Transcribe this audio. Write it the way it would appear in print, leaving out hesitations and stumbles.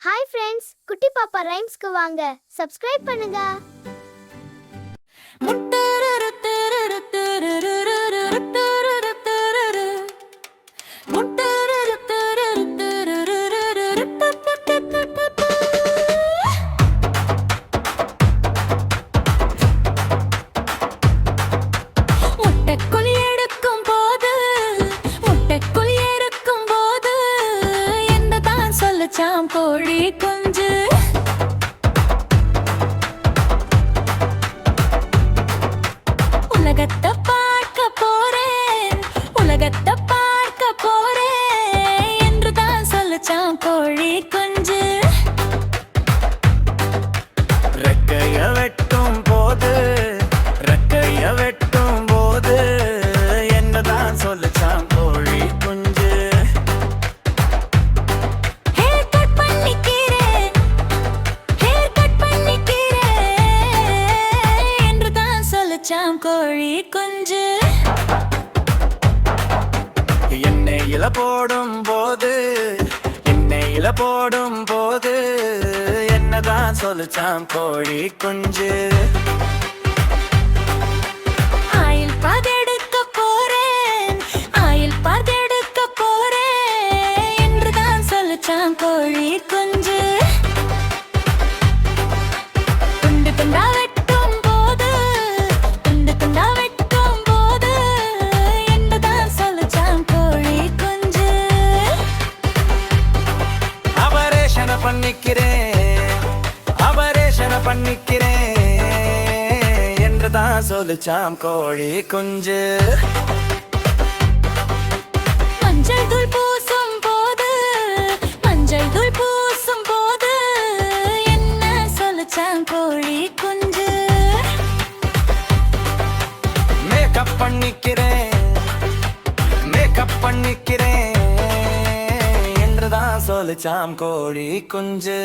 Hi friends, குட்டி பாப்பா ரைம்ஸ்க்கு வாங்க. சப்ஸ்கிரைப் பண்ணுங்க. கோழி குஞ்சு உலகத்தை பார்க்க போறேன், உலகத்தை பார்க்க போறேன் என்று தான் சொல்லுச்சாம் கோழி குஞ்சு. ரெக்கைய வெட்டும் போது, ரெக்கைய வெட்டும் போது என்னதான் சொல்லுச்சாம் கோழி குஞ்சு. கோழி குஞ்சு எண்ணெயில போடும் போது, எண்ணெயில போடும் போது என்னதான் சொல்லுச்சாம் கோழி குஞ்சு. ஆயில் பாதெடுக்க போறேன், ஆயில் பாதெடுக்க போறேன் என்றுதான் சொல்லுச்சாம் கோழி குஞ்சு. துண்டு துண்டா பண்ணிக்கிறேன் என்றுதான் சொல்லுச்சாம் கோழி குஞ்சு. மஞ்சள் தூள் பூசும் போது, மஞ்சள் தூள் பூசும் போது என்ன சொல்லுச்சாம் கோழி குஞ்சு. மேக்கப் பண்ணிக்கிறேன், மேக்கப் பண்ணிக்கிறேன் என்றுதான் சொல்லுச்சாம் கோழி குஞ்சு.